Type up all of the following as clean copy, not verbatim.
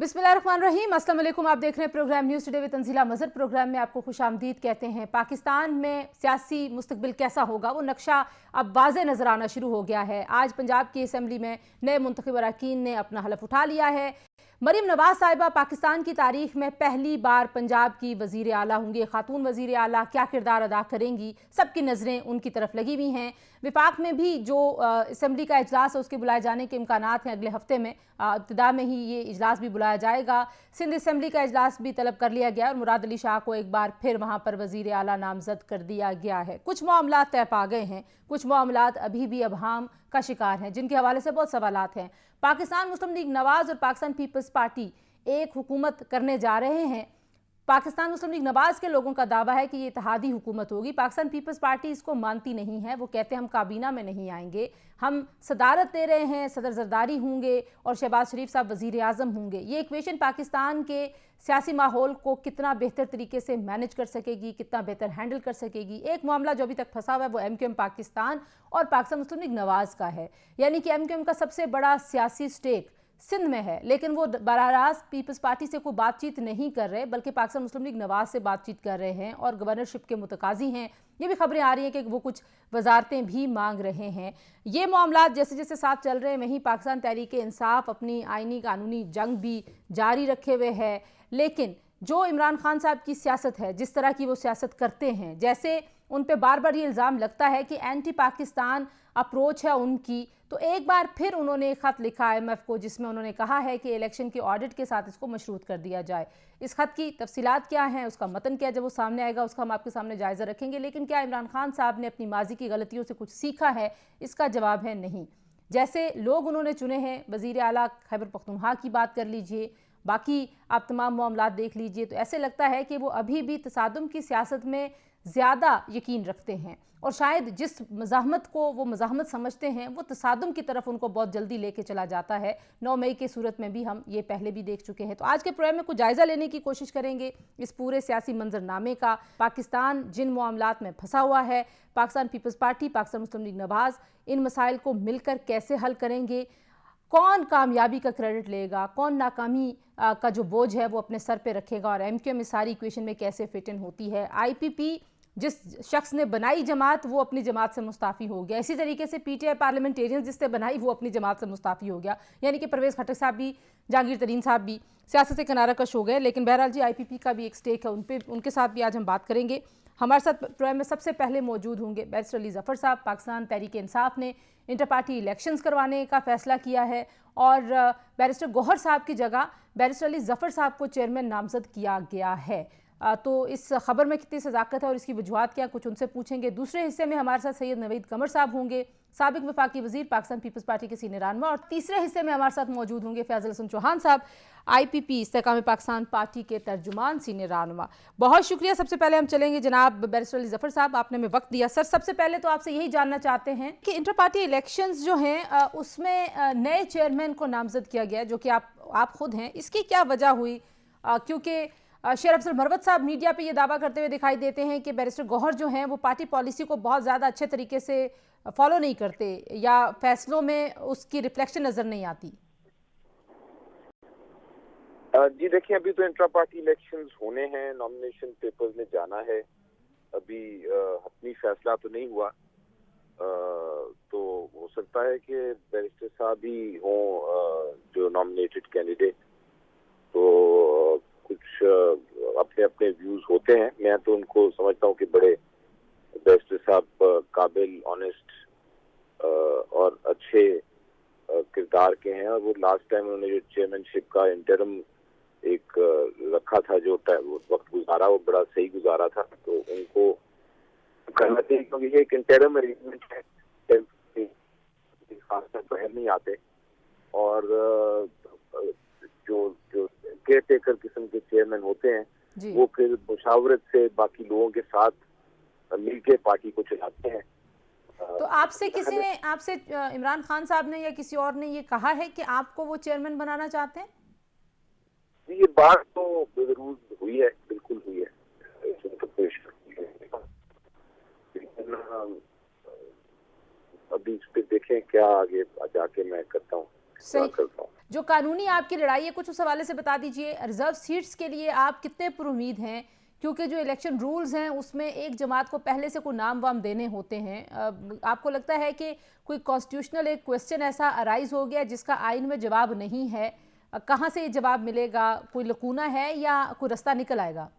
बिस्मिल्लाहिर्रहमानिर्रहीम, अस्सलाम वालेकुम। आप देख रहे हैं program news today with Tanzeela Mazhar. Program में आपको खुशामदीद कहते हैं। पाकिस्तान में सियासी मुस्तकबिल कैसा होगा वो नक्शा अब वाज़े नज़र आना शुरू हो गया है। आज पंजाब की असम्बली में नए मुंतखब अरकान ने अपना हलफ उठा लिया है। मरीम नवाज साहिबा पाकिस्तान की तारीख में पहली बार पंजाब की वज़ीर आला होंगी। खातून वज़ीर आला क्या किरदार अदा करेंगी, सबकी नज़रें उनकी तरफ लगी हुई हैं। विफाक में भी जो असम्बली का इजलास है उसके बुलाए जाने के इम्कानात हैं। अगले हफ्ते में इब्तिदा में ही ये इजलास भी बुलाया जाएगा। सिंध असम्बली का इजलास भी तलब कर लिया गया और मुराद अली शाह को एक बार फिर वहाँ पर वज़ीर आला नामजद कर दिया गया है। कुछ मामलात तय पा गए हैं, कुछ मामलात अभी भी अबहाम का शिकार हैं, जिनके हवाले से बहुत सवालात हैं। पाकिस्तान मुस्लिम लीग नवाज और पाकिस्तान पीपल्स पार्टी एक हुकूमत करने जा रहे हैं। पाकिस्तान मुस्लिम लीग नवाज के लोगों का दावा है कि ये इत्तेहादी हुकूमत होगी। पाकिस्तान पीपल्स पार्टी इसको मानती नहीं है। वो कहते हैं हम काबीना में नहीं आएंगे, हम सदारत दे रहे हैं, सदर जरदारी होंगे और शहबाज शरीफ साहब वजीर आज़म होंगे। ये इक्वेशन पाकिस्तान के सियासी माहौल को कितना बेहतर तरीके से मैनेज कर सकेगी, कितना बेहतर हैंडल कर सकेगी। एक मामला जो अभी तक फंसा हुआ है वो MQM पाकिस्तान और पाकिस्तान मुस्लिम लीग नवाज का है। यानी कि MQM का सबसे बड़ा सियासी स्टेक सिंध में है, लेकिन वो बराह रास्त पीपल्स पार्टी से कोई बातचीत नहीं कर रहे, बल्कि पाकिस्तान मुस्लिम लीग नवाज से बातचीत कर रहे हैं और गवर्नरशिप के मुतकाजी हैं। ये भी खबरें आ रही हैं कि वो कुछ वजारतें भी मांग रहे हैं। ये मामला जैसे जैसे साथ चल रहे हैं, वहीं पाकिस्तान तहरीक इंसाफ अपनी आइनी कानूनी जंग भी जारी रखे हुए है। लेकिन जो इमरान खान साहब की सियासत है, जिस तरह की वो सियासत करते हैं, जैसे उन पे बार बार ये इल्ज़ाम लगता है कि एंटी पाकिस्तान अप्रोच है उनकी, तो एक बार फिर उन्होंने एक ख़त लिखा IMF को, जिसमें उन्होंने कहा है कि इलेक्शन के ऑडिट के साथ इसको मशरूत कर दिया जाए। इस खत की तफसीलात क्या हैं, उसका मतन क्या है, जब वो सामने आएगा उसका हम आपके सामने जायज़ा रखेंगे। लेकिन क्या इमरान खान साहब ने अपनी माजी की गलतियों से कुछ सीखा है? इसका जवाब है नहीं। जैसे लोग उन्होंने चुने हैं, वज़ीर आला खैबर पख्तूनख्वा की बात कर लीजिए, बाकी आप तमाम मामलात देख लीजिए, तो ऐसे लगता है कि वो अभी भी तसादुम की सियासत में ज़्यादा यकीन रखते हैं और शायद जिस मज़ाहमत को वो मज़ाहमत समझते हैं वो तसादुम की तरफ उनको बहुत जल्दी लेके चला जाता है। 9 मई की सूरत में भी हम ये पहले भी देख चुके हैं। तो आज के प्रोग्राम में कुछ जायज़ा लेने की कोशिश करेंगे इस पूरे सियासी मंजरनामे का। पाकिस्तान जिन मामलात में फंसा हुआ है, पाकिस्तान पीपल्स पार्टी, पाकिस्तान मुस्लिम लीग नवाज इन मसाइल को मिलकर कैसे हल करेंगे, कौन कामयाबी का क्रेडिट लेगा, कौन नाकामी का जो बोझ है वो अपने सर पे रखेगा, और MQM इस सारी इक्वेशन में कैसे फिट इन होती है। IPP जिस शख्स ने बनाई जमात वो अपनी जमात से मुस्ताफ़ी हो गया। इसी तरीके से PTI पार्लियामेंटेरियन जिसने बनाई वो अपनी जमात से मुस्ताफ़ी हो गया। यानी कि परवेज़ खट्टर साहब भी, जहांगीर तरीन साहब भी सियासत से किनारा कश हो गए। लेकिन बहरहाल जी IPP का भी एक स्टेक है उन पे, उनके साथ भी आज हम बात करेंगे। हमारे साथ प्रोग्राम में सबसे पहले मौजूद होंगे बैरिस्टर अली ज़फ़र साहब। पाकिस्तान तहरीक इंसाफ ने इंटर पार्टी इलेक्शंस करवाने का फ़ैसला किया है और बैरिस्टर गौहर साहब की जगह बैरिस्टर अली ज़फ़र साहब को चेयरमैन नामज़द किया गया है। तो इस खबर में कितनी सदाकत है और इसकी वजूहत क्या, कुछ उनसे पूछेंगे। दूसरे हिस्से में हमारे साथ सैयद नवीद कमर साहब होंगे, साबिक वफाकी वजीर, पाकिस्तान पीपल्स पार्टी के सीनियर रहनुमा। और तीसरे हिस्से में हमारे साथ मौजूद होंगे फैज़ल हसन चौहान साहब, IPP इस्तेहकाम पाकिस्तान पार्टी के तर्जुमान, सीनियर रहनुमा। बहुत शुक्रिया। सबसे पहले हम चलेंगे जनाब बैरिस्टर अली ज़फ़र साहब, आपने हमें वक्त दिया। सर, सबसे पहले तो आपसे यही जानना चाहते हैं कि इंटर पार्टी इलेक्शंस जो हैं उसमें नए चेयरमैन को नामज़द किया गया, जो कि आप खुद हैं, इसकी क्या वजह हुई? क्योंकि शेर अफजल मरवत साहब मीडिया पे ये दावा करते हुए दिखाई देते हैं कि बैरिस्टर गौहर जो हैं वो पार्टी पॉलिसी को बहुत ज़्यादा अच्छे तरीके से फॉलो नहीं करते या फैसलों में उसकी रिफ्लेक्शन नज़र नहीं आती। जी देखिए, अभी तो इंट्रा पार्टी इलेक्शंस होने हैं, नॉमिनेशन पेपर्स में जाना है, अभी हतमी फैसला तो नहीं हुआ। तो हो सकता है कि बैरिस्टर साहब ही हों जो नॉमिनेटेड कैंडिडेट। तो कुछ अपने अपने व्यूज होते हैं। मैं तो उनको समझता हूँ कि बड़े बैरिस्टर साहब काबिल, ऑनेस्ट और अच्छे किरदार के हैं। और वो लास्ट टाइम उन्होंने जो चेयरमैनशिप का इंटरम एक रखा था, जो वक्त गुजारा, वो बड़ा सही गुजारा था। तो उनको करना चाहिए, क्योंकि ये एक इंटरम अरेंजमेंट है, खासतौर पर नहीं आते। और जो जो केयर टेकर किस्म के चेयरमैन होते हैं वो फिर मुशावरत से बाकी लोगों के साथ मिलकर पार्टी को चलाते हैं। तो आपसे किसी ने, आपसे इमरान खान साहब ने या किसी और ने ये कहा है कि आपको वो चेयरमैन बनाना चाहते हैं? ये बात तो जरूर हुई है, बिल्कुल हुई है, इसमें तो कोई शक नहीं है। लेकिन अभी इस पे देखें क्या आगे जाके मैं करता हूँ। सही। करता हूँ। जो कानूनी आपकी लड़ाई है, कुछ उस हवाले से बता दीजिए। रिजर्व सीट्स के लिए आप कितने पुरुमीद हैं? क्योंकि जो इलेक्शन रूल्स हैं उसमें एक जमात को पहले से कोई नाम वाम देने होते हैं। आपको लगता है कि कोई कॉन्स्टिट्यूशनल एक क्वेश्चन ऐसा अराइज हो गया जिसका आइन में जवाब नहीं है? कहाँ से ये जवाब मिलेगा? कोई लकूना है या कोई रास्ता निकल आएगा?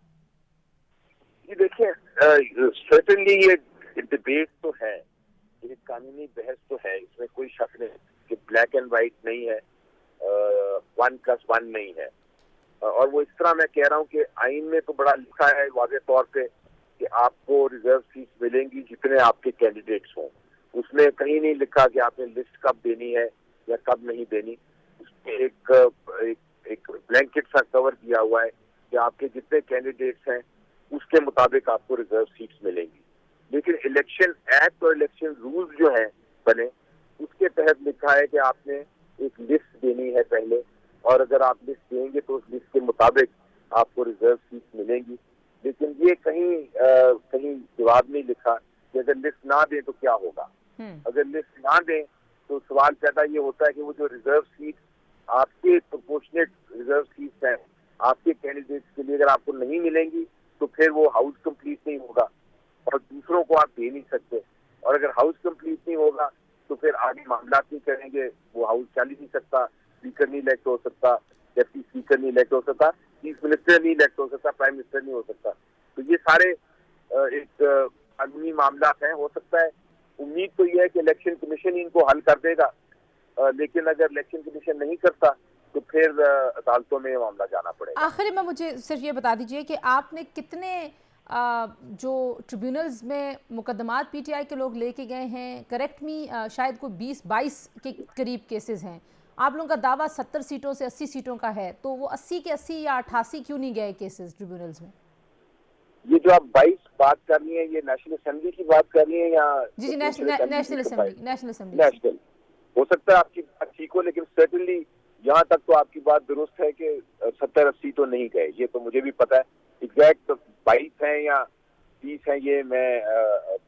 ये देखिए, सर्टेनली ये डिबेट तो है, ये कानूनी बहस तो है, इसमें कोई शक नहीं कि ब्लैक एंड व्हाइट नहीं है, 1+1 नहीं है। और वो इस तरह मैं कह रहा हूँ कि आइन में तो बड़ा लिखा है वाज़ेह तौर पे कि आपको रिजर्व सीट्स मिलेंगी जितने आपके कैंडिडेट्स हों। उसमें कहीं नहीं लिखा कि आपने लिस्ट कब देनी है या कब नहीं देनी। उसमें एक ब्लैंकेट सा कवर दिया हुआ है कि आपके जितने कैंडिडेट्स हैं उसके मुताबिक आपको रिजर्व सीट्स मिलेंगी। लेकिन इलेक्शन एक्ट और इलेक्शन रूल्स जो हैं बने, उसके तहत लिखा है कि आपने एक लिस्ट देनी है पहले, और अगर आप लिस्ट देंगे तो उस लिस्ट के मुताबिक आपको रिजर्व सीट्स मिलेंगी। लेकिन ये कहीं जवाब नहीं लिखा कि अगर लिस्ट ना दें तो क्या होगा। अगर लिस्ट ना दें तो सवाल पैदा ये होता है कि वो जो रिजर्व सीट आपके प्रोपोर्शनेट रिजर्व सीट्स हैं आपके कैंडिडेट्स के लिए, अगर आपको नहीं मिलेंगी तो फिर वो हाउस कंप्लीट नहीं होगा और दूसरों को आप दे नहीं सकते। और अगर हाउस कंप्लीट नहीं होगा तो फिर आगे मामला नहीं करेंगे, वो हाउस चल ही नहीं सकता, स्पीकर नहीं इलेक्ट हो सकता, डेप्टी स्पीकर नहीं इलेक्ट हो सकता, चीफ मिनिस्टर नहीं इलेक्ट हो सकता, प्राइम मिनिस्टर नहीं हो सकता। तो ये सारे एक कानूनी मामला हैं। हो सकता है, उम्मीद तो ये है कि इलेक्शन कमीशन इनको हल कर देगा, लेकिन अगर इलेक्शन कमीशन नहीं करता तो फिर अदालतों में मामला जाना पड़ेगा। आखिर में मुझे सिर्फ ये बता दीजिए कि आपने कितने जो ट्रिब्यूनल्स में मुकदमात पीटीआई के लोग लेके गए हैं? करेक्ट मी, शायद कोई 20-22 के करीब केसेस हैं। आप लोगों का दावा 70 सीटों से 80 सीटों का है, तो वो 80 के 80 या 88 क्यों नहीं गए केसेस ट्रिब्यूनल्स में? ये जो आप 22 बात कर रही हैं, ये नेशनल असेंबली की बात कर रही हैं या? जी, नेशनल असेंबली। नेशनल। हो सकता है आपकी बात ठीक हो, लेकिन सर्टेनली यहाँ तक तो आपकी बात दुरुस्त है कि 70-80 तो नहीं गए। ये तो मुझे भी पता है। एग्जैक्ट 22 हैं या 30 हैं ये मैं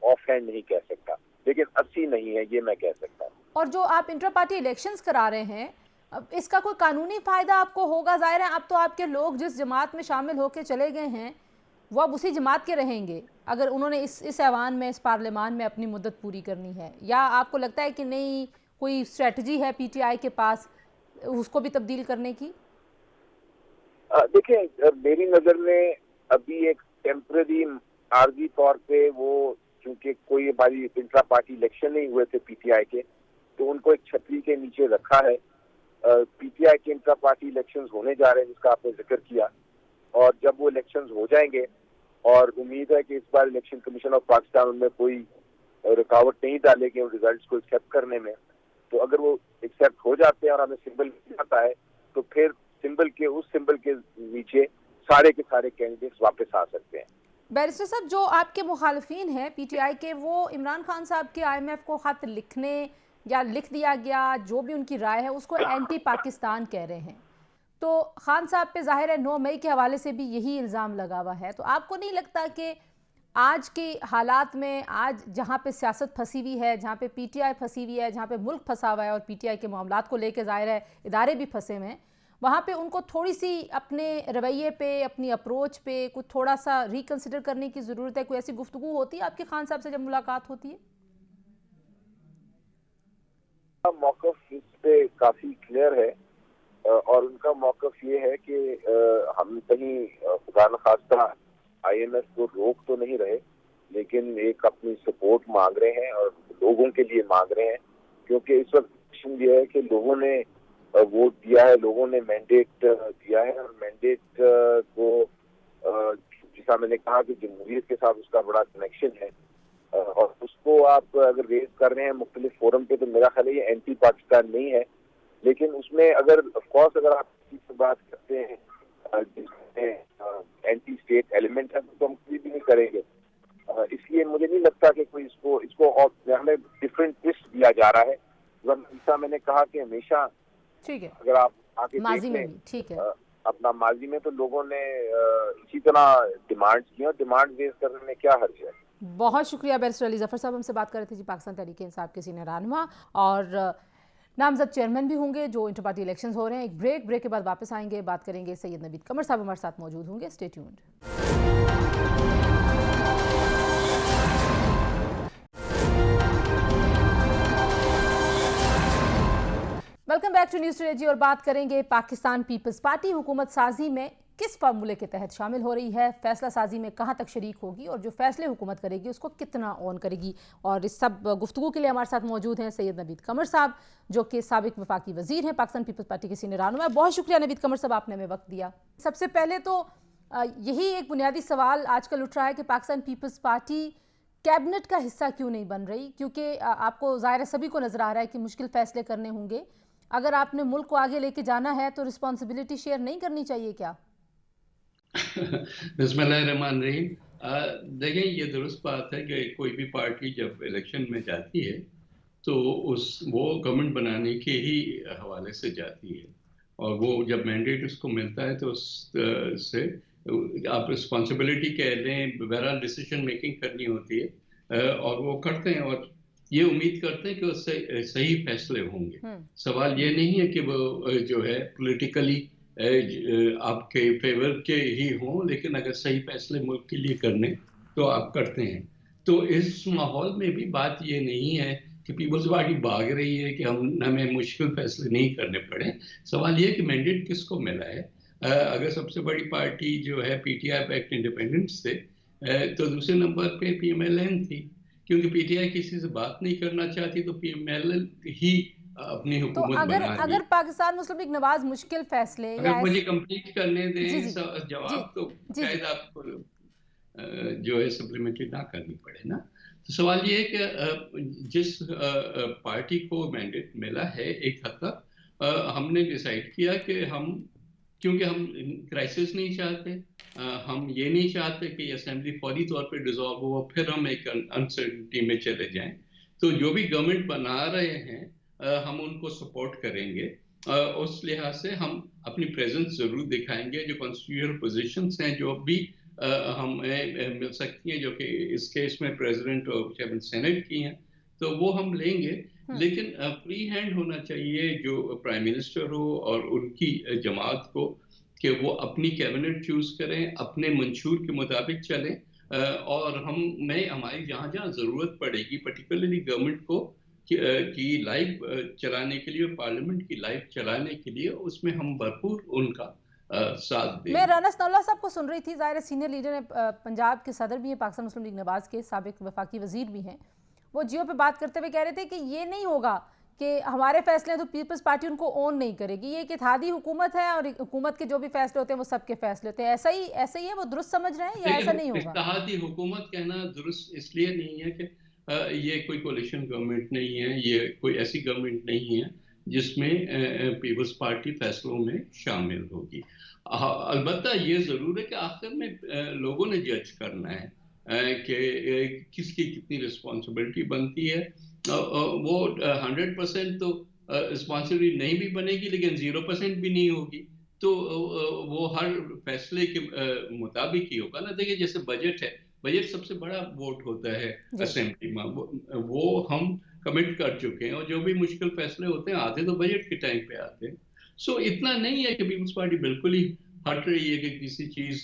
ऑफ हैंड नहीं कह सकता, लेकिन 80 नहीं है ये मैं कह सकता हूँ। और जो आप इंटर पार्टी इलेक्शंस करा रहे हैं, अब इसका कोई कानूनी फायदा आपको होगा? जाहिर है अब तो आपके लोग जिस जमात में शामिल होकर चले गए हैं वो अब उसी जमात के रहेंगे, अगर उन्होंने इस ऐवान में, इस पार्लियामान में अपनी मुद्दत पूरी करनी है। या आपको लगता है कि नहीं, कोई स्ट्रेटजी है पीटीआई के पास उसको भी तब्दील करने की? देखिए, मेरी नजर में अभी एक टेम्पररी आर्जी तौर पे वो, क्योंकि कोई हमारी इंट्रा पार्टी इलेक्शन नहीं हुए थे पीटीआई के, तो उनको एक छतरी के नीचे रखा है। पीटीआई के इंट्रा पार्टी इलेक्शंस होने जा रहे हैं जिसका आपने जिक्र किया, और जब वो इलेक्शंस हो जाएंगे, और उम्मीद है कि इस बार इलेक्शन कमीशन ऑफ पाकिस्तान उनमें कोई रुकावट नहीं डालेगी उन रिजल्ट्स को एक्सेप्ट करने में, तो अगर वो एक्सेप्ट हो जाते हैं और हमें सिंबल मिल जाता है तो फिर उस सिंबल के नीचे सारे के सारे कैंडिडेट्स वापस आ सकते हैं। बैरिस्टर साहब, जो आपके मुखालफिन हैं पीटीआई के, वो इमरान खान साहब के आईएमएफ को खत लिखने या लिख दिया गया, जो भी उनकी राय है उसको एंटी पाकिस्तान कह रहे हैं। तो खान साहब पे जाहिर है 9 मई के हवाले से भी यही इल्ज़ाम लगा हुआ है। तो आपको नहीं लगता कि आज के हालात में, आज जहाँ पे सियासत फंसी हुई है, जहाँ पे पीटीआई फंसी हुई है, जहाँ पे मुल्क फंसा हुआ है और पीटीआई के मामलात को लेकर जाहिर है इदारे भी फंसे हुए हैं, वहाँ पे उनको थोड़ी सी अपने रवैये पे, अपनी अप्रोच पे कुछ थोड़ा सा रिकन्सिडर करने की ज़रूरत है? कोई ऐसी गुफ्तगू होती है आपके खान साहब से जब मुलाकात होती है? मौक़िफ़ इस पे काफ़ी क्लियर है, और उनका मौक़िफ़ ये है कि हम कहीं खुदा न खास्ता आईएमएफ को रोक तो नहीं रहे, लेकिन एक अपनी सपोर्ट मांग रहे हैं और लोगों के लिए मांग रहे हैं, क्योंकि इस वक्त ये है कि लोगों ने वोट दिया है, लोगों ने मैंडेट दिया है, और मैंडेट को जैसा मैंने कहा कि जमहूरियत के साथ उसका बड़ा कनेक्शन है, और उसको आप अगर रेज कर रहे हैं मुख्तलिफ फोरम पे, तो मेरा ख्याल है ये एंटी पाकिस्तान नहीं है। लेकिन उसमें अगर ऑफकोर्स अगर आप किसी से बात करते हैं जिसमें एंटी स्टेट एलिमेंट है तो हम कभी भी नहीं करेंगे। इसलिए मुझे नहीं लगता कि कोई इसको हमें डिफरेंट ट्विस्ट दिया जा रहा है। जैसा मैंने कहा कि हमेशा, ठीक है, अगर आप आगे माजी देख में लें भी ठीक है, अपना माजी में तो लोगों ने इसी तरह डिमांड की, और डिमांड रेज करने में क्या हर्ज है। बहुत शुक्रिया बैरिस्टर अली जफर साहब, हमसे बात कर रहे थे जी, पाकिस्तान तहरीक इंसाफ के सीनियर रहनुमा। और नामजद चेयरमैन भी होंगे जो इंटर पार्टी इलेक्शंस हो रहे हैं। एक ब्रेक के बाद वापस आएंगे, बात करेंगे। सैयद नवीद कमर साहब हमारे साथ मौजूद होंगे। Stay tuned. Welcome back to news today जी। और बात करेंगे पाकिस्तान पीपल्स पार्टी हुकूमत साजी में किस फार्मूले के तहत शामिल हो रही है, फैसला साजी में कहां तक शरीक होगी और जो फैसले हुकूमत करेगी उसको कितना ऑन करेगी। और इस सब गुफ्तगू के लिए हमारे साथ मौजूद हैं सैयद नवीद कमर साहब, जो कि साबिक वफाकी वजीर हैं पाकिस्तान पीपल्स पार्टी के सीनियर रहनुमा। बहुत शुक्रिया नवीद कमर साहब, आपने हमें वक्त दिया। सबसे पहले तो यही एक बुनियादी सवाल आजकल उठ रहा है कि पाकिस्तान पीपल्स पार्टी कैबिनेट का हिस्सा क्यों नहीं बन रही, क्योंकि आपको ज़ाहिर है सभी को नज़र आ रहा है कि मुश्किल फैसले करने होंगे। अगर आपने मुल्क को आगे लेके जाना है तो रिस्पॉन्सिबिलिटी शेयर नहीं करनी चाहिए क्या? बिस्मिल्लाहिर्रहमानिर्रहीम। देखिए, ये दुरुस्त बात है कि कोई भी पार्टी जब इलेक्शन में जाती है तो वो गवर्नमेंट बनाने के ही हवाले से जाती है, और वो जब मैंडेट उसको मिलता है तो उससे आप रिस्पॉन्सिबिलिटी कह लें, बहरहाल डिसीजन मेकिंग करनी होती है, और वो करते हैं और ये उम्मीद करते हैं कि उससे सही फैसले होंगे। सवाल ये नहीं है कि वो जो है पॉलिटिकली आपके फेवर के ही हों, लेकिन अगर सही फैसले मुल्क के लिए करने तो आप करते हैं। तो इस माहौल में भी बात ये नहीं है कि पीपल्स पार्टी भाग रही है कि हमें मुश्किल फैसले नहीं करने पड़े। सवाल ये कि मैंडेट किसको मिला है। अगर सबसे बड़ी पार्टी जो है पीटीआई बैक्ड इंडिपेंडेंस थे, तो दूसरे नंबर पे पीएमएलएन थी, क्योंकि पीटीआई किसी से बात नहीं करना चाहती तो पीएमएलएन ही अपनी हुकूमत तो बना ली। अगर पाकिस्तान मुस्लिम लीग नवाज मुश्किल फैसले अगर मुझे कंप्लीट करने दें जी, जी, जवाब, तो जी, शायद आपको जो है सप्लीमेंट्री ना करनी पड़े ना। तो सवाल ये है कि जिस पार्टी को मैंडेट मिला है, एक हद तक हमने डिसाइड किया कि क्योंकि हम क्राइसिस नहीं चाहते, हम ये नहीं चाहते कि असेंबली फौरी तौर पे डिसॉल्व हो फिर हम एक अनसर्टेनिटी में चले जाएं। तो जो भी गवर्नमेंट बना रहे हैं हम उनको सपोर्ट करेंगे। उस लिहाज से हम अपनी प्रेजेंस जरूर दिखाएंगे। जो कॉन्स्टिट्यूशनल पोजीशंस हैं जो भी हमें मिल सकती हैं, जो कि इस केस में प्रेसिडेंट और चेयरमैन सेनेट की हैं, तो वो हम लेंगे। लेकिन फ्री हैंड होना चाहिए जो प्राइम मिनिस्टर हो और उनकी जमात को, कि वो अपनी कैबिनेट चूज करें, अपने मंशूर के मुताबिक चलें। और हमारी जहाँ जहाँ ज़रूरत पड़ेगी, पर्टिकुलरली गवर्नमेंट को की लाइफ चलाने के लिए, पार्लियामेंट की लाइफ चलाने के लिए, उसमें हम भरपूर उनका साथ दें। मैं राना सनाउल्लाह साहब को सुन रही थी, ज़ाहिर सीनियर लीडर है, पंजाब के सदर भी हैं, पाकिस्तान मुस्लिम लीग नवाज के साबिक वफाकी वजीर भी हैं। वो जियो पे बात करते हुए कह रहे थे कि ये नहीं होगा कि हमारे फैसले तो पीपल्स पार्टी उनको ओन नहीं करेगी, ये एक इत्तेहादी हुकूमत है और हुकूमत के जो भी फैसले होते हैं वो सबके फैसले होते हैं। ऐसा ही है, वो दुरुस्त समझ रहे हैं या ऐसा नहीं होगा? इत्तेहादी हुकूमत कहना दुरुस्त इसलिए नहीं है कि ये कोई कोalition गवर्नमेंट नहीं है, ये कोई ऐसी गवर्नमेंट नहीं है जिसमें पीपल्स पार्टी फैसलों में शामिल होगी। अलबत्ता ये ज़रूर है कि आखिर में लोगों ने जज करना है कि किसकी कितनी रिस्पॉन्सिबिलिटी बनती है। वो 100% तो रिस्पॉन्सिबिलिटी नहीं भी बनेगी, लेकिन 0% भी नहीं होगी। तो वो हर फैसले के मुताबिक ही होगा ना। देखिए, जैसे बजट है, बजट सबसे बड़ा वोट होता है असेंबली में, वो हम कमिट कर चुके हैं, और जो भी मुश्किल फैसले होते हैं आते तो बजट के टाइम पे आते हैं। सो इतना नहीं है कि पीपल्स पार्टी बिल्कुल ही हट रही है कि किसी चीज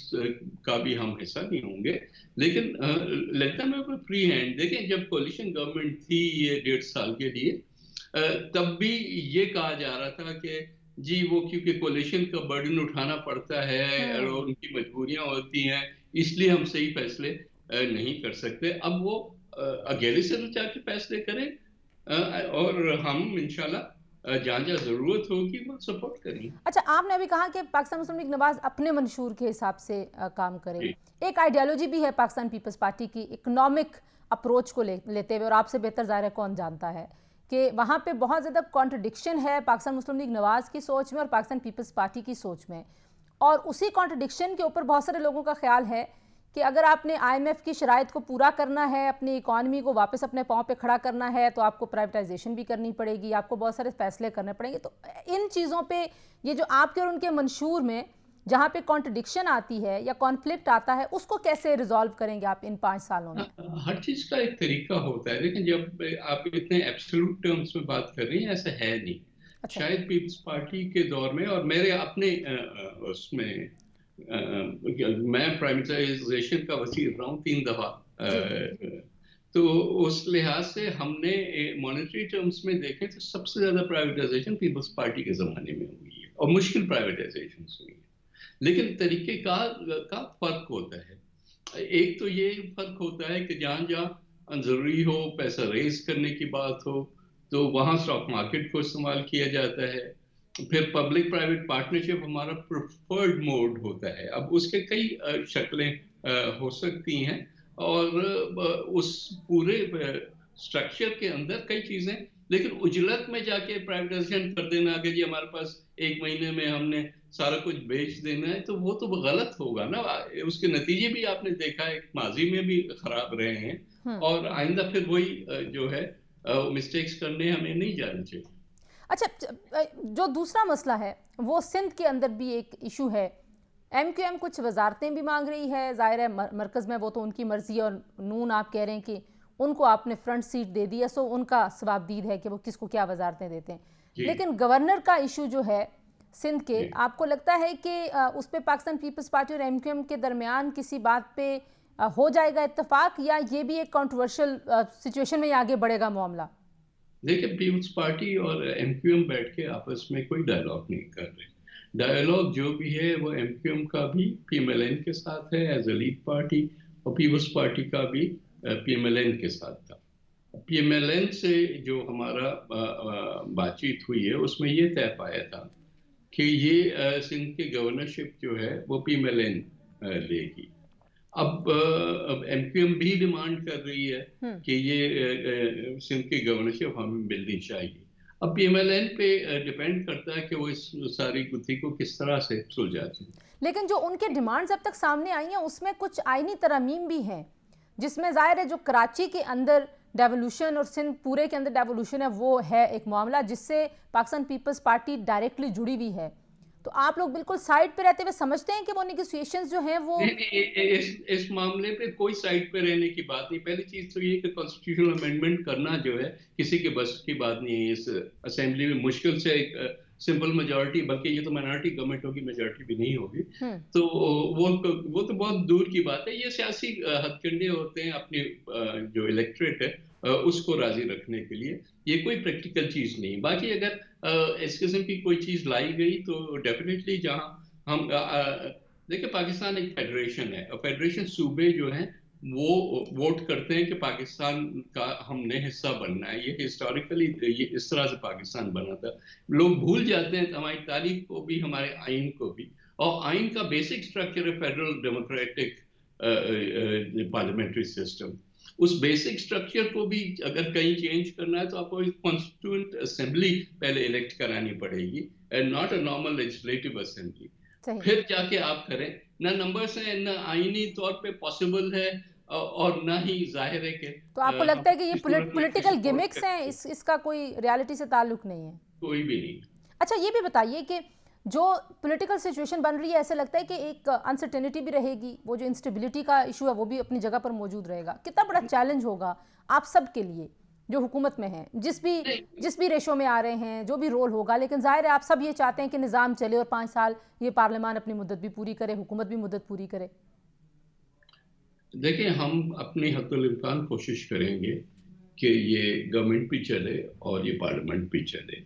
का भी हम हिस्सा नहीं होंगे, लेकिन लगता है कोई फ्री हैंड। देखें, जब कोलिशन गवर्नमेंट थी ये 1.5 साल के लिए, तब भी ये कहा जा रहा था कि जी वो क्योंकि कोलिशन का बर्डन उठाना पड़ता है और उनकी मजबूरियां होती हैं, इसलिए हम सही फैसले नहीं कर सकते। अब वो अकेले से तो जाके फैसले करें और हम इंशाल्लाह जहाँ जहाँ जरूरत होगी वो सपोर्ट करेंगे। अच्छा, आपने अभी कहा कि पाकिस्तान मुस्लिम लीग नवाज अपने मंशूर के हिसाब से काम करे। एक आइडियोलॉजी भी है पाकिस्तान पीपल्स पार्टी की, इकोनॉमिक अप्रोच को लेते हुए, और आपसे बेहतर ज़ाहिर है कौन जानता है कि वहाँ पे बहुत ज़्यादा कॉन्ट्रडिक्शन है पाकिस्तान मुस्लिम लीग नवाज की सोच में और पाकिस्तान पीपल्स पार्टी की सोच में। और उसी कॉन्ट्रडिक्शन के ऊपर बहुत सारे लोगों का ख्याल है कि अगर आपने IMF की शराइत को पूरा करना है, अपनी इकॉनमी को वापस अपने पाँव पे खड़ा करना है, तो आपको प्राइवेटाइजेशन भी करनी पड़ेगी, आपको बहुत सारे फैसले करने पड़ेंगे। तो इन चीज़ों पे ये जो आपके और उनके मंशूर में जहां पे कॉन्ट्रडिक्शन आती है या कॉन्फ्लिक्ट आता है, उसको कैसे रिजॉल्व करेंगे आप इन 5 सालों में? हर चीज का एक तरीका होता है, लेकिन जब आप इतने एब्सोल्यूट टर्म्स में बात कर रही हैं, ऐसा है नहीं। अच्छा। शायद पीपल्स पार्टी के दौर में और मेरे अपने उसमें मैं प्राइवेटाइजेशन का वसीर रहा हूँ 3 दफा। जी। तो उस लिहाज से हमने मॉनेटरी टर्म्स में देखें तो सबसे ज्यादा प्राइवेटाइजेशन पीपल्स पार्टी के जमाने में हुई है और मुश्किल प्राइवेटाइजेशन हुई है। लेकिन तरीके का फर्क होता है। एक तो ये फर्क होता है कि जहां जहां जरूरी हो, पैसा रेज करने की बात हो, तो वहां स्टॉक मार्केट को इस्तेमाल किया जाता है। फिर पब्लिक प्राइवेट पार्टनरशिप हमारा प्रेफर्ड मोड होता है। अब उसके कई शक्लें हो सकती हैं और उस पूरे स्ट्रक्चर के अंदर कई चीजें, लेकिन उजलत में जाके प्राइवेटाइजेशन कर देना कि जी हमारे पास 1 महीने में हमने सारा कुछ बेच देना है, तो वो तो गलत होगा ना। उसके नतीजे भी आपने देखा है, माजी में भी खराब रहे हैं और आइंदा फिर वही जो है मिस्टेक्स करने हमें नहीं जाना चाहिए। अच्छा, जो दूसरा मसला है वो सिंध के अंदर भी एक इशू है। एमक्यूएम कुछ वजारतें भी मांग रही है, जाहिर है मरकज़ में वो तो उनकी मर्जी, और नून आप कह रहे हैं कि उनको आपने फ्रंट सीट दे दी है, सो उनका सवाबदीद है कि वो किसको क्या वजारतें देते हैं। लेकिन गवर्नर का इशू जो है सिंध के, आपको लगता है कि उस पर पाकिस्तान पीपल्स पार्टी और एमक्यूएम के दरमियान किसी बात पे हो जाएगा इत्तेफाक, या ये भी एक कंट्रोवर्शियल सिचुएशन में आगे बढ़ेगा मामला? देखिए, पीपल्स पार्टी और एमक्यूएम बैठ के आपस में कोई डायलॉग नहीं कर रहे। डायलॉग जो भी है वो एमक्यूएम का भी पीएमएलएन के साथ है एज अ लीड पार्टी, और पीपल्स पार्टी का भी पीएमएलएन के साथ था। पीएमएलएन से जो हमारा बातचीत हुई है उसमें ये तय पाया था कि ये सिंध की गवर्नरशिप जो है वो पीएमएलएन लेगी। अब एमक्यूएम भी डिमांड कर रही है कि ये सिंध की गवर्नरशिप हमें मिलनी चाहिए। अब पीएमएलएन पे डिपेंड करता है कि वो इस सारी गुत्थी को किस तरह से सुलझाते हैं। लेकिन जो उनके डिमांड्स अब तक सामने आई हैं उसमें कुछ आईनी तरमीम भी हैं, जिसमें जाहिर है जो कराची के अंदर डेवोल्यूशन और सिंध पूरे के अंदर डेवोल्यूशन है, वो है एक मामला जिससे पाकिस्तान पीपल्स पार्टी डायरेक्टली जुड़ी हुई है। तो आप लोग बिल्कुल साइड पे रहते हुए समझते हैं कि वो नेगोशिएशंस जो हैं वो इस मामले पे कोई साइड पे रहने की बात नहीं। पहली चीज तो ये कि कॉन्स्टिट्यूशनल अमेंडमेंट करना जो है किसी के बस की बात नहीं है। इस असेंबली में मुश्किल से एक सिंपल मेजॉरिटी, बल्कि ये तो माइनॉरिटी गवर्नमेंट होगी, मेजॉरिटी भी नहीं होगी, तो वो तो बहुत दूर की बात है। ये सियासी हथकंडे होते हैं अपनी जो इलेक्ट्रेट है उसको राजी रखने के लिए। ये कोई प्रैक्टिकल चीज नहीं। बाकी अगर इस किस्म की कोई चीज लाई गई तो डेफिनेटली जहां हम देखिए, पाकिस्तान एक फेडरेशन है और फेडरेशन सूबे जो हैं वो वोट करते हैं कि पाकिस्तान का हमने हिस्सा बनना है। ये हिस्टोरिकली ये इस तरह से पाकिस्तान बना था। लोग भूल जाते हैं हमारी तारीख को भी, हमारे आइन को भी। और आइन का बेसिक स्ट्रक्चर है फेडरल डेमोक्रेटिक पार्लियामेंट्री सिस्टम। उस बेसिक स्ट्रक्चर को भी अगर कहीं चेंज करना है तो आपको एक कॉन्स्टिट्यूएंट असेंबली पहले इलेक्ट करानी पड़ेगी, and not a normal legislative assembly. फिर जाके आप करें। ना नंबर्स हैं, ना आईनी तौर पे पॉसिबल है, और ना ही जाहिर है कि तो आपको लगता है कि ये पॉलिटिकल गिमिक्स हैं, इसका कोई रियलिटी से ताल्लुक नहीं है? कोई भी नहीं। अच्छा, ये भी बताइए कि जो पॉलिटिकल सिचुएशन बन रही है, ऐसे लगता है कि एक अनसर्टेनिटी भी रहेगी, वो जो इंस्टेबिलिटी का इशू है वो भी अपनी जगह पर मौजूद रहेगा। कितना बड़ा चैलेंज होगा आप सब के लिए जो हुकूमत में है, जिस भी रेशो में आ रहे हैं, जो भी रोल होगा, लेकिन जाहिर है आप सब ये चाहते हैं कि निज़ाम चले और 5 साल ये पार्लियामान अपनी मुद्दत भी पूरी करे, हुकूमत भी मुद्दत पूरी करे। देखिए, हम अपनी हद्दुल इम्कान कोशिश करेंगे कि ये गवर्नमेंट भी चले और ये पार्लियामेंट भी चले।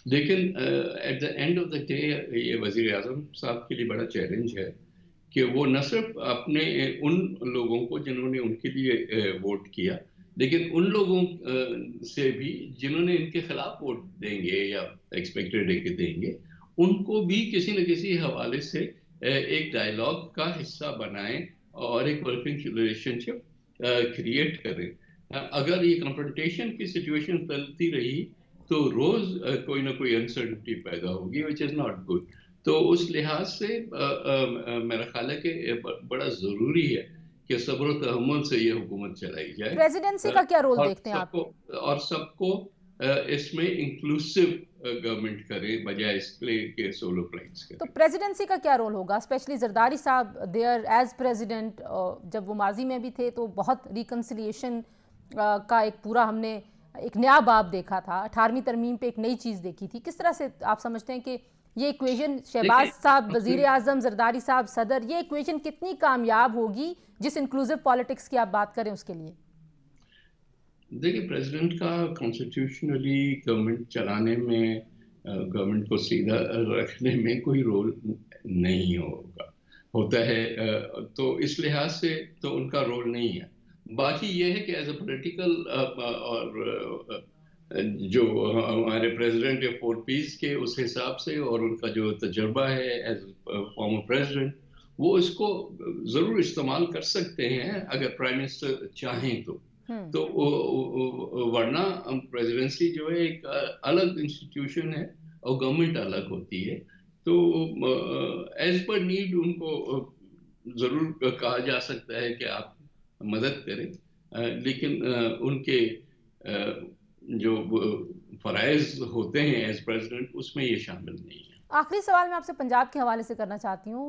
लेकिन at the end of the day ये वज़ीर आज़म साहब के लिए बड़ा चैलेंज है कि वो न सिर्फ अपने उन लोगों को जिन्होंने उनके लिए वोट किया, लेकिन उन लोगों से भी जिन्होंने इनके खिलाफ वोट देंगे या एक्सपेक्टेड है कि देंगे, उनको भी किसी न किसी हवाले से एक डायलॉग का हिस्सा बनाएं और एक वर्किंग रिलेशनशिप क्रिएट करें। अगर ये कन्फ्रंटेशन की सिचुएशन चलती रही तो रोज कोई ना कोई अनसर्टेनिटी पैदा होगी, विच इज नॉट गुड। तो उस लिहाज से मेरा ख्याल है कि बड़ा जरूरी है कि सब्र और तहम्मुल से ये हुकूमत चलाई जाए। प्रेसिडेंसी का क्या रोल देखते हैं आप? और सबको इसमें इंक्लूसिव गवर्नमेंट करे बजाय इसके के सोलो फ्लाइट्स करे। तो प्रेसिडेंसी का क्या रोल होगा, स्पेशली जरदारी साहब देयर एज प्रेसिडेंट? जब वो माजी में भी थे तो बहुत रिकन्सिलिएशन का एक पूरा हमने एक नया बाब देखा था, 18वीं तरमीम पे एक नई चीज़ देखी थी। किस तरह से आप समझते हैं कि ये इक्वेशन, शहबाज साहब वजीर आजम, जरदारी साहब सदर, ये इक्वेशन कितनी कामयाब होगी जिस इंक्लूसिव पॉलिटिक्स की आप बात करें उसके लिए? देखिए, प्रेसिडेंट का कॉन्स्टिट्यूशनली गवर्नमेंट चलाने में, गवर्नमेंट को सीधा रखने में कोई रोल नहीं होता है, तो इस लिहाज से तो उनका रोल नहीं है। बाकी ये है कि एज अ पॉलिटिकल और जो हमारे प्रेसिडेंट है फोर पीस के, उस हिसाब से और उनका जो तजर्बा है एज फॉर्मर प्रेसिडेंट, वो इसको ज़रूर इस्तेमाल कर सकते हैं अगर प्राइम मिनिस्टर चाहें तो वरना प्रेसिडेंसी जो है एक अलग इंस्टीट्यूशन है और गवर्नमेंट अलग होती है, तो एज पर नीड उनको ज़रूर कहा जा सकता है कि आप मदद करें, लेकिन उनके जो फराइज होते हैं एज प्रेसिडेंट उसमें ये शामिल नहीं है। आखिरी सवाल मैं आपसे पंजाब के हवाले से करना चाहती हूँ।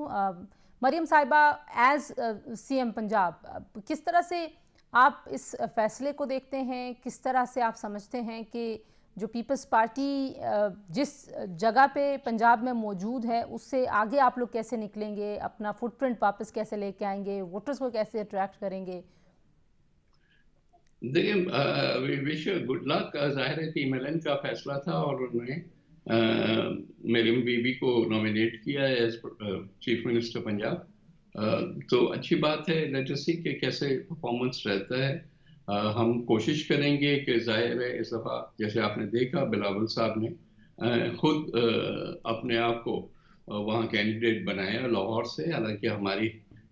मरियम साहिबा एज सीएम पंजाब, किस तरह से आप इस फैसले को देखते हैं? किस तरह से आप समझते हैं कि जो पीपल्स पार्टी जिस जगह पे पंजाब में मौजूद है उससे आगे आप लोग कैसे निकलेंगे, अपना फुटप्रिंट वापस कैसे लेके आएंगे, वोटर्स को कैसे अट्रैक्ट करेंगे? देखिए, विश गुड लक। जाहिर है कि एमएलएन का फैसला था और उन्होंने मरियम बीबी को नॉमिनेट किया एज चीफ मिनिस्टर पंजाब, तो अच्छी बात है। लेट अस सी कि कैसे परफॉर्मेंस रहता है। हम कोशिश करेंगे कि जाहिर है इस दफ़ा जैसे आपने देखा बिलावल साहब ने खुद अपने आप को वहाँ कैंडिडेट बनाया लाहौर से, हालांकि हमारी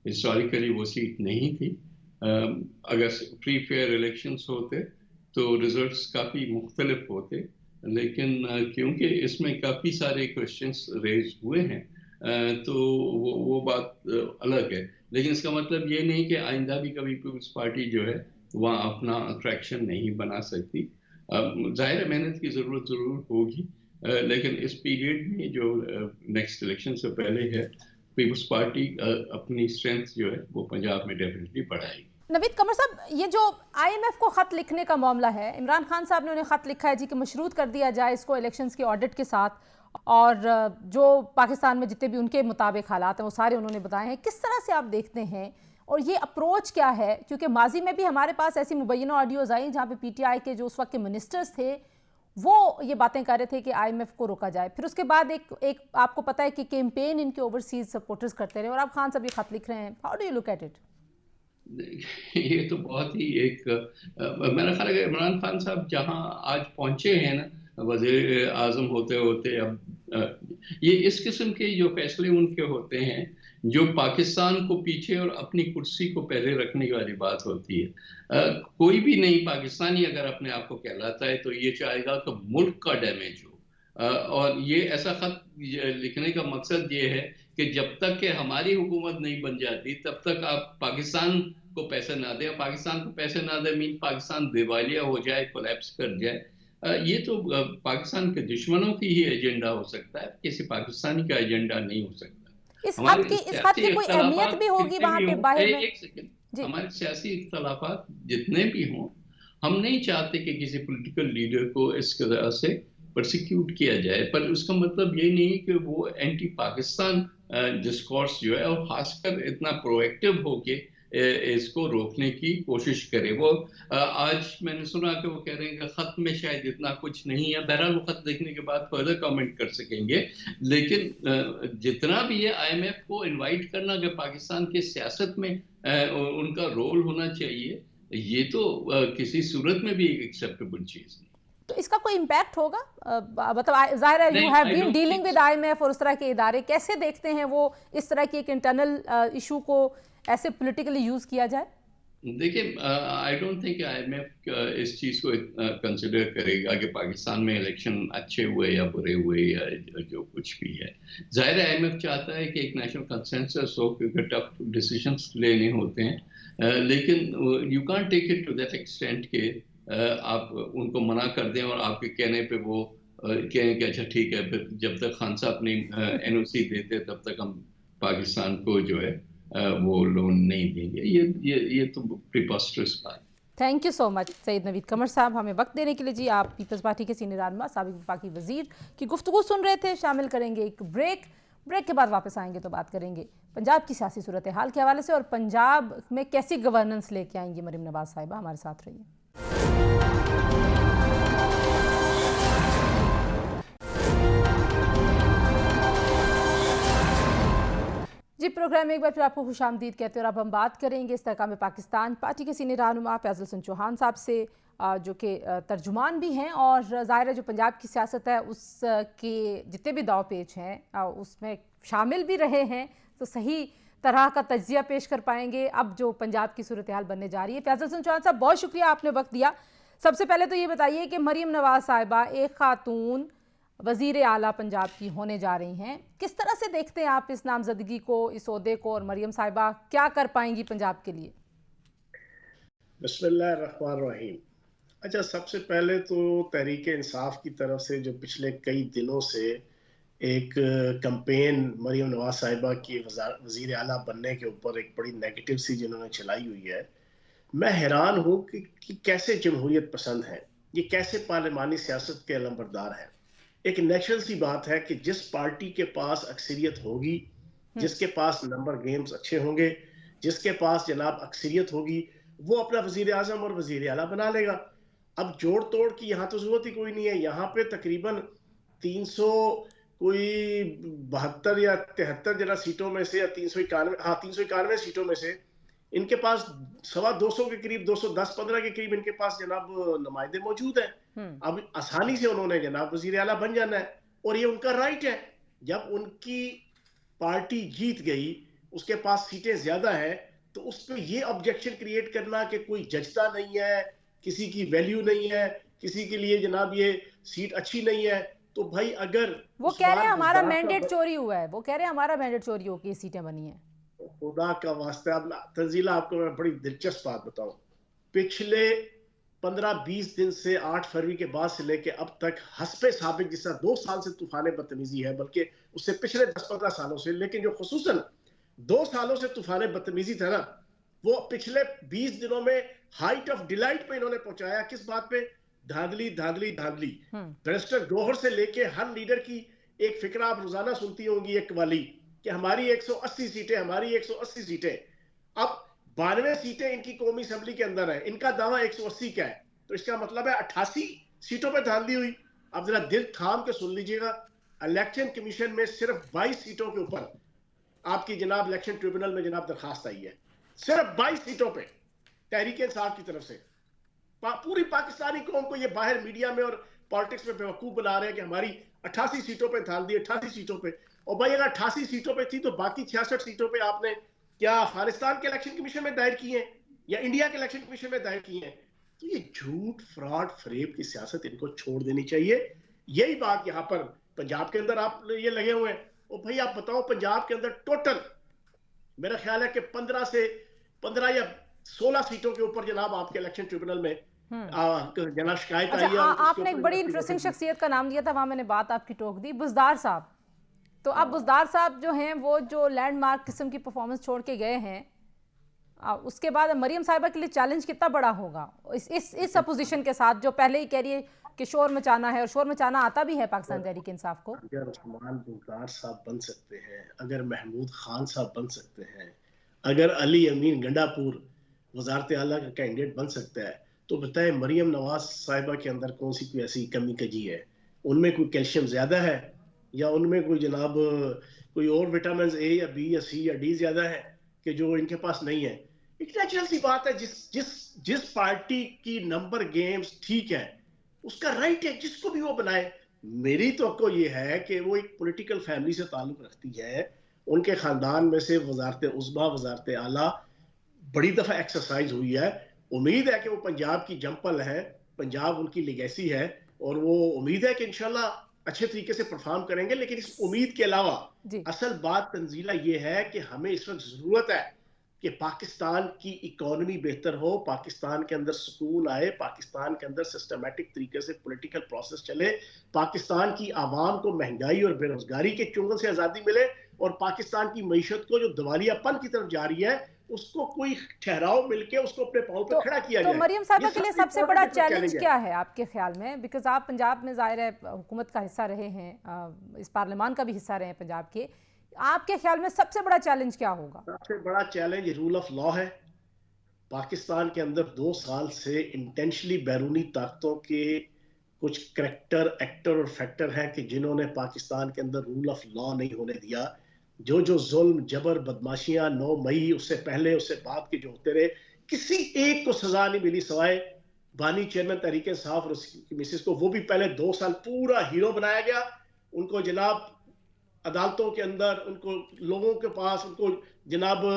हिस्टोरिकली वो सीट नहीं थी। अगर फ्री फेयर इलेक्शंस होते तो रिजल्ट्स काफ़ी मुख्तलिफ होते, लेकिन क्योंकि इसमें काफ़ी सारे क्वेश्चंस रेज हुए हैं तो वो बात अलग है, लेकिन इसका मतलब ये नहीं कि आइंदा भी कभी पीपल्स पार्टी जो है वहाँ अपना अट्रैक्शन नहीं बना सकती। जाहिर है मेहनत की ज़रूरत ज़रूर होगी, लेकिन इस पीरियड में जो नेक्स्ट इलेक्शन से पहले है, पीपल्स पार्टी अपनी स्ट्रेंथ जो है वो पंजाब में डेफिनेटली बढ़ाएगी। नवीद कमर साहब, ये जो आईएमएफ को खत लिखने का मामला है, इमरान खान साहब ने उन्हें खत लिखा है जी कि मशरूत कर दिया जाए इसको इलेक्शंस के ऑडिट के साथ, और जो पाकिस्तान में जितने भी उनके मुताबिक हालात हैं वो सारे उन्होंने बताए हैं। किस तरह से आप देखते हैं और ये अप्रोच क्या है? क्योंकि माजी में भी हमारे पास ऐसी मुबैना ऑडियोज आई जहाँ पे पीटीआई के जो उस वक्त के मिनिस्टर्स थे वो ये बातें कर रहे थे कि आईएमएफ को रोका जाए, फिर उसके बाद एक आपको पता है कि कैंपेन इनके ओवरसीज सपोर्टर्स करते रहे और अब खान साहब ये खत लिख रहे हैं। How do you look at it? ये तो बहुत ही एक मेरा ख्याल है कि इमरान खान साहब जहां आज पहुंचे हैं ना वजीर आजम होते होते, अब ये इस किस्म के जो फैसले उनके होते हैं जो पाकिस्तान को पीछे और अपनी कुर्सी को पहले रखने वाली बात होती है। कोई भी नहीं पाकिस्तानी अगर अपने आप को कहलाता है तो ये चाहेगा कि मुल्क का डैमेज हो, और ये ऐसा खत लिखने का मकसद ये है कि जब तक कि हमारी हुकूमत नहीं बन जाती तब तक आप पाकिस्तान को पैसे ना दें। पाकिस्तान को पैसे ना दें मीन पाकिस्तान दिवालिया हो जाए, कोलैप्स कर जाए। ये तो पाकिस्तान के दुश्मनों की ही एजेंडा हो सकता है, किसी पाकिस्तानी का एजेंडा नहीं हो सकता। इस खत की कोई अहमियत भी होगी वहां पे बाहर में? एक सेकंड, हमारे सियासी इख्तलाफात जितने भी हों, हम नहीं चाहते कि किसी पॉलिटिकल लीडर को इस तरह से प्रोसिक्यूट किया जाए, पर उसका मतलब ये नहीं कि वो एंटी पाकिस्तान डिस्कोर्स जो है और खासकर इतना प्रोएक्टिव होके इसको रोकने की कोशिश करे। वो आज मैंने सुना कि वो कह रहे हैं कि खत में शायद इतना कुछ नहीं है। बहरहाल वो खत देखने के बाद फर्दर कमेंट कर सकेंगे, लेकिन जितना भी है आईएमएफ को इनवाइट करना कि पाकिस्तान की सियासत में उनका रोल होना चाहिए, ये तो किसी सूरत में भी एक एक्सेप्टेबल चीज़ नहीं। तो इसका कोई इम्पैक्ट होगा? मतलब जाहिर है you have been dealing with IMF और उस तरह के इदारे, कैसे देखते हैं वो इस तरह की एक इंटरनल इशू को ऐसे पॉलिटिकली यूज किया जाए? देखिए, आई डोंट थिंक आईएमएफ इस चीज़ को कंसिडर करेगा कि पाकिस्तान में इलेक्शन अच्छे हुए या बुरे हुए या जो कुछ भी है। जाहिर है आईएमएफ चाहता है कि एक नेशनल कंसेंसस हो क्योंकि टफ डिसीजंस लेने होते हैं, लेकिन you can't take it to that extent के आप उनको मना कर दें और आपके कहने पे वो कहें कि अच्छा ठीक है, फिर जब तक खान साहब नहीं एनओसी देते तब तक हम पाकिस्तान को जो है वो लोन नहीं देंगे। ये तो प्रीपोस्टरस बात। Thank you so much Saeed Naveed Qamar साहब, हमें वक्त देने के लिए। जी, आप पीपल्स पार्टी के सीनियर रहनुमा साबिक वफाकी वजीर की गुफ्तगू सुन रहे थे। शामिल करेंगे एक ब्रेक के बाद वापस आएंगे तो बात करेंगे पंजाब की सियासी सूरत हाल के हवाले से और पंजाब में कैसी गवर्नेंस लेके आएंगी मरीम नवाज साहिबा। हमारे साथ रहिए। जी, प्रोग्राम में एक बार फिर आपको खुशामदीद कहते हैं और अब हम बात करेंगे इस्तेहकाम पाकिस्तान पार्टी के सीनियर रहनुमा फैजल हसन चौहान साहब से, जो कि तर्जुमान भी हैं और ज़ाहिर है जो पंजाब की सियासत है उसके जितने भी दाव पेच हैं उसमें शामिल भी रहे हैं, तो सही तरह का तज्जिया पेश कर पाएंगे अब जो पंजाब की सूरत हाल बनने जा रही है। फैजल हसन चौहान साहब, बहुत शुक्रिया आपने वक्त दिया। सबसे पहले तो ये बताइए कि मरीम नवाज साहिबा एक खातून वज़ीर आला पंजाब की होने जा रही हैं, किस तरह से देखते हैं आप इस नामजदगी को, इस ओहदे को, और मरीम साहिबा क्या कर पाएंगी पंजाब के लिए? बिस्मिल्लाहिर्रहमानिर्रहीम। अच्छा, सबसे पहले तो तहरीक इंसाफ की तरफ से जो पिछले कई दिनों से एक कैंपेन मरीम नवाज साहिबा की वज़ीर आला बनने के ऊपर एक बड़ी नेगेटिव सी जिन्होंने चलाई हुई है, मैं हैरान हूँ कि कैसे जमहूरियत पसंद हैं, ये कैसे पार्लिमानी सियासत के अलमबरदार हैं। एक नेचुरल सी बात है कि जिस पार्टी के पास अक्सरियत होगी, जिसके पास नंबर गेम्स अच्छे होंगे, जिसके पास जनाब अक्सरियत होगी, वो अपना वजीर आजम और वजीर आला बना लेगा। अब जोड़ तोड़ की यहाँ तो जरूरत ही कोई नहीं है। यहाँ पे तकरीबन 372 या 73 जना सीटों में से, या 391 सीटों में से इनके पास 225 के करीब, 210-15 के करीब इनके पास जनाब नुमाइंदे मौजूद हैं। अब आसानी से उन्होंने जनाब वजीर आला बन जाना है और ये उनका राइट है। जब उनकी पार्टी जीत गई, उसके पास सीटें ज्यादा है, तो उस पर ये ऑब्जेक्शन क्रिएट करना कि कोई जजता नहीं है, किसी की वैल्यू नहीं है, किसी के लिए जनाब ये सीट अच्छी नहीं है, तो भाई अगर वो कह रहे हैं हमारा मैंडेट चोरी हुआ है, वो कह रहे हैं हमारा मैंडेट चोरी होकर ये सीटें बनी हैं। खुदा का वास्ता, तंजीला आपको मैं बड़ी दिलचस्प बात बताऊं, पिछले 15-20 दिन से 8 फरवरी के बाद से लेके अब तक हस्बे साबिक, जिस तरह 2 साल से तूफान बदतमीजी है, बल्कि उससे पिछले 10-15 सालों से, लेकिन जो खुसूसन 2 सालों से तूफान बदतमीजी था ना, वो पिछले 20 दिनों में हाइट ऑफ डिलाइट पे इन्होंने पहुंचाया। किस बात पे? धांधली धांधली धांधली। बैरिस्टर गौहर से लेके हर लीडर की एक फिक्रा आप रोजाना सुनती होंगी, एक वाली कि हमारी 180 सीटें, हमारी 180 सीटें। अब 92 सीटें इनकी कौमी असेंबली के अंदर है, इनका दावा 180 का है, तो इसका मतलब है 88 सीटों पे धांधली हुई। अब जरा दिल थाम के सुन लीजिएगा, इलेक्शन कमीशन में सिर्फ 22 सीटों के ऊपर आपकी जनाब इलेक्शन ट्रिब्यूनल में जनाब दरखास्त आई है, सिर्फ 22 सीटों पे तहरीक इंसाफ की तरफ से। पूरी पाकिस्तानी कौम को ये बाहर मीडिया में और पॉलिटिक्स में बेवकूफ बना रहे हैं कि हमारी 88 सीटों पे धांधली, 88 सीटों पे। और भाई अगर 88 सीटों पे थी तो बाकी 66 सीटों पे आपने क्या अफगानिस्तान के इलेक्शन कमीशन में दायर की है या इंडिया के इलेक्शन कमीशन में दायर की है? तो ये झूठ, फ्रॉड, फरेब की सियासत इनको छोड़ देनी चाहिए। यही बात यहाँ पर पंजाब के अंदर आप ये लगे हुए हैं। और भाई आप बताओ, पंजाब के अंदर टोटल मेरा ख्याल है कि 15 या 16 सीटों के ऊपर जनाब आपके इलेक्शन ट्रिब्यूनल में जनाब शिकायत आई है। आपने एक बड़ी इंटरेस्टिंग शख्सियत का नाम लिया था, वहां मैंने बात आपकी टोक दी, बुज़दार साहब। तो अब बुज़दार साहब जो हैं वो जो लैंडमार्क किस्म की परफॉर्मेंस छोड़ के गए हैं, उसके बाद मरीम साहिबा के लिए चैलेंज कितना बड़ा होगा इस अपोजिशन के साथ, जो पहले ही कह रही है कि शोर मचाना है, और शोर मचाना आता भी है पाकिस्तान तहरीक इंसाफ को। अगर उस्मान बुज़दार साहब बन सकते हैं, अगर महमूद खान साहब बन सकते हैं, अगर अली अमीन गंडापुर वजारत आला का कैंडिडेट बन सकता है, तो बताएं मरीम नवाज साहिबा के अंदर कौन सी कोई ऐसी कमी कजी है? उनमें कोई कैल्शियम ज्यादा है, या उनमें कोई जनाब कोई और विटामिन ए या बी या सी या डी ज्यादा है कि जो इनके पास नहीं है? एक नेचुरल सी बात है, जिस पार्टी की नंबर गेम्स ठीक है उसका राइट है, जिसको भी वो बनाए। मेरी तो ये है कि वो एक पॉलिटिकल फैमिली से ताल्लुक रखती है, उनके खानदान में से वजारत उज़्मा, वजारत आला बड़ी दफा एक्सरसाइज हुई है। उम्मीद है कि वो पंजाब की जंपल है, पंजाब उनकी लेगेसी है, और वो उम्मीद है कि इंशाल्लाह अच्छे तरीके से परफॉर्म करेंगे। लेकिन इस उम्मीद के अलावा असल बात तंजीला ये है कि हमें इस वक्त जरूरत है कि पाकिस्तान की इकोनॉमी बेहतर हो, पाकिस्तान के अंदर सुकून आए, पाकिस्तान के अंदर सिस्टमैटिक तरीके से पॉलिटिकल प्रोसेस चले, पाकिस्तान की आवाम को महंगाई और बेरोजगारी के चुंगल से आज़ादी मिले, और पाकिस्तान की मईशत को जो दिवालियापन की तरफ जा रही है उसको कोई ठहराव मिलके उसको अपने पाँव पे खड़ा किया तो जाए। मरियम साहिबा के लिए सबसे बड़ा चैलेंज है। क्या है आपके ख्याल में? बिकॉज आप पंजाब में ज़ाहिर है हुकूमत का हिस्सा रहे हैं, इस पार्लियामान का भी हिस्सा रहे हैं पंजाब के, आपके ख्याल में सबसे बड़ा चैलेंज क्या होगा? सबसे बड़ा चैलेंज रूल ऑफ लॉ है। पाकिस्तान के अंदर 2 साल से इंटेंशनली बैरूनी ताकतों के कुछ करैक्टर, एक्टर और फैक्टर हैं कि जिन्होंने पाकिस्तान के अंदर रूल ऑफ लॉ नहीं होने दिया। जो जुल्म, जबर, बदमाशियां 9 मई उससे पहले उससे बाद के जो होते रहे, किसी एक को सजा नहीं मिली सवाए बानी चेयरमैन तहरीक इंसाफ और उसकी मिसेस को। वो भी पहले 2 साल पूरा हीरो बनाया गया। उनको जनाब अदालतों के अंदर, उनको लोगों के पास, उनको जनाब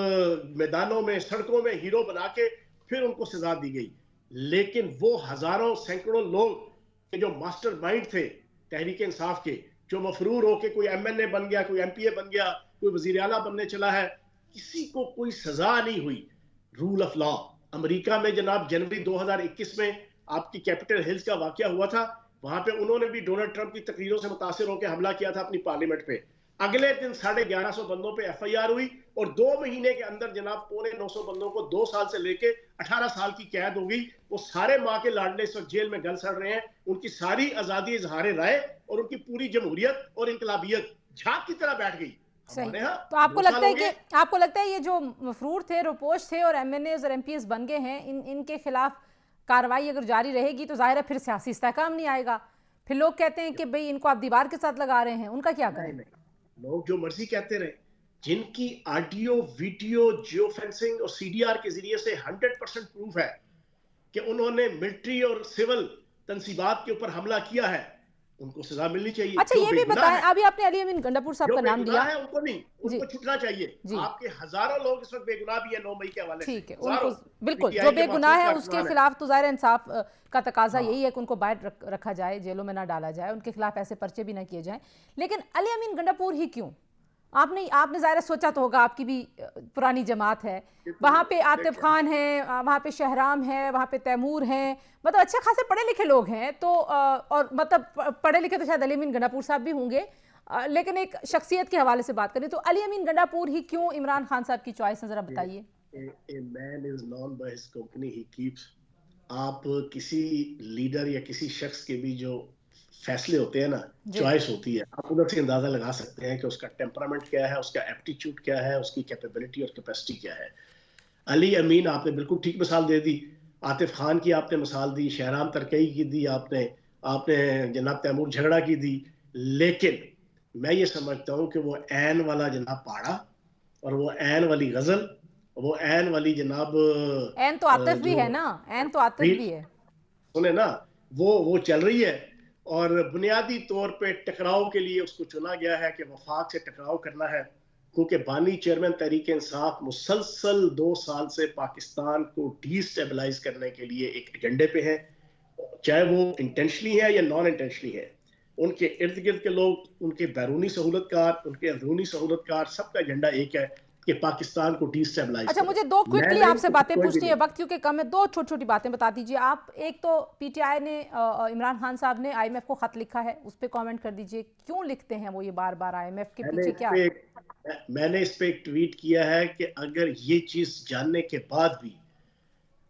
मैदानों में, सड़कों में हीरो बना के फिर उनको सजा दी गई। लेकिन वो हजारों सैकड़ों लोग के जो मास्टर माइंड थे तहरीक इंसाफ के, जो मफरूर होके कोई MNA बन गया, कोई MPA बन गया, कोई वजीर आला बनने चला है, किसी को कोई सजा नहीं हुई। Rule of law. अमेरिका में जनाब जनवरी 2021 में आपकी कैपिटल हिल्स का वाकया हुआ था, वहां पे उन्होंने भी डोनाल्ड ट्रंप की तकरीरों से मुतासिर होकर हमला किया था अपनी पार्लियामेंट पे। अगले दिन 1150 बंदों पे FIR हुई और 2 महीने के अंदर जनाब 950 बंदों को 2 साल से लेके 18 साल की कैद हो गई। वो सारे माँ के लाडले इस वक्त जेल में गल सड़ रहे हैं। उनकी सारी आजादी, इजहार राय और उनकी पूरी जमहूरियत और इनकलाबियत झाग की तरह बैठ गई। सही। तो आपको लगता है ये जो मफरूर थे, रोपोश थे और MNAs और MPs बन गए हैं, इनके खिलाफ कार्रवाई अगर जारी रहेगी तो जाहिर है फिर सियासी इस्तेहकाम नहीं आएगा। फिर लोग कहते हैं कि भाई इनको आप दीवार के साथ लगा रहे हैं, उनका क्या करें? लोग जो मर्जी कहते रहे, जिनकी ऑडियो, वीडियो, जियो फेंसिंग और CDR के जरिए से 100% प्रूफ है कि उन्होंने मिलिट्री और सिविल तंसीबात के ऊपर हमला किया है, उनको सजा मिलनी चाहिए। अच्छा, ये भी बताएं, अभी आपने अली अमीन गंडापुर साहब का नाम लिया है, उनको नहीं, उनको छुटना चाहिए। आपके हजारों लोग इस वक्त बेगुनाह भी है 9 मई के हवाले से। ठीक है, उनको बिल्कुल जो बेगुनाह है उसके खिलाफ तो ज़ाहिर इंसाफ का तकाजा यही है कि उनको बाहर रखा जाए, जेलों में ना डाला जाए, उनके खिलाफ ऐसे पर्चे भी ना किए जाएं। लेकिन अली अमीन गंडापुर ही क्यों? आपने ज़ाहिर सोचा तो होगा, आपकी भी पुरानी जमात है, वहाँ पे आतिफ खान है, वहाँ पे शहराम है, वहाँ पे तैमूर हैं, मतलब अच्छे खासे पढ़े लिखे लोग हैं। तो और मतलब पढ़े लिखे तो शायद अली अमीन गंडापुर साहब भी होंगे, लेकिन एक शख्सियत के हवाले से बात करें तो अली अमीन गंडापुर ही क्यों इमरान खान साहब की चॉइस है, जरा बताइए। A man is known by his company he keeps। आप किसी लीडर या किसी शख्स के भी जो फैसले होते हैं ना, चॉइस होती है, आप उधर से अंदाजा लगा सकते हैं कि उसका टेम्परामेंट क्या है, उसका एप्टीट्यूड क्या है, उसकी कैपेबिलिटी और कैपेसिटी क्या है। अली अमीन आपने बिल्कुल ठीक मिसाल दे दी, आतिफ खान की आपने मिसाल दी, शहराम तरकई की दी आपने जनाब तैमूर झगड़ा की दी। लेकिन मैं ये समझता हूँ कि वो ऐन वाला जनाब पाड़ा और वो ऐन वाली गजल, वो ऐन वाली जनाब ऐन तो आतिफ भी है ना, ऐन तो आतिफ भी है, सुने ना, वो चल रही है। और बुनियादी तौर पे टकराव के लिए उसको चुना गया है कि वफाक से टकराव करना है, क्योंकि बानी चेयरमैन तहरीक इंसाफ मुसलसल 2 साल से पाकिस्तान को डिस्टेबलाइज करने के लिए एक एजेंडे पे है, चाहे वो इंटेंशनली है या नॉन इंटेंशनली है। उनके इर्द गिर्द के लोग, उनके बैरूनी सहूलतकार, उनके अंदरूनी सहूलतकार, सबका एजेंडा एक है कि पाकिस्तान को डिस्टेबलाइज। अच्छा, मुझे 2 क्विकली आपसे बातें पूछनी है, वक्त क्योंकि कम है, 2 छोटी छोटी बातें बता दीजिए आप। एक तो PTI ने, इमरान खान साहब ने IMF को खत लिखा है, उस पर कमेंट कर दीजिए, क्यों लिखते हैं वो ये बार बार, IMF के पीछे क्या? मैंने इस पे एक ट्वीट किया है कि अगर ये चीज जानने के बाद भी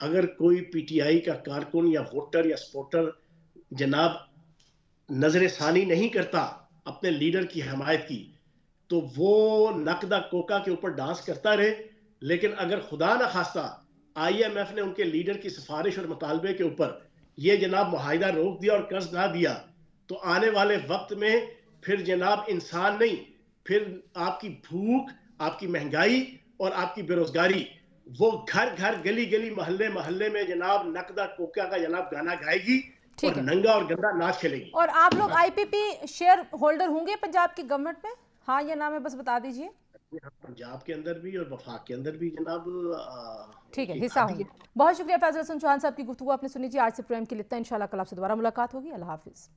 अगर कोई PTI का कारकुन या वोटर या सपोर्टर जनाब नजरसानी नहीं करता अपने लीडर की हमायत की, तो वो नकदा कोका के ऊपर डांस करता रहे। लेकिन अगर खुदा न खास्ता IMF ने उनके लीडर की सिफारिश और मुतालबे के ऊपर ये जनाब मुआहिदा रोक दिया और कर्ज ना दिया, तो आने वाले वक्त में फिर जनाब इंसान नहीं, फिर आपकी भूख, आपकी महंगाई और आपकी बेरोजगारी वो घर घर, गली गली, मोहल्ले मोहल्ले में जनाब नकदा कोका का जनाब गाना गाएगी और नंगा और गंदा नाच खेलेगी। और आप लोग IPP शेयर होल्डर होंगे पंजाब की गवर्नमेंट में? हाँ या ना में बस बता दीजिए। पंजाब के अंदर भी और वफाक के अंदर भी जनाब ठीक है, हिस्सा होंगे। बहुत शुक्रिया फैजल हसन चौहान साहब की गुफ्तगू आपने सुनी जी। आज से प्रोग्राम के लिए इतना, इंशाल्लाह कल आपसे दोबारा मुलाकात होगी। अल्लाह हाफिज।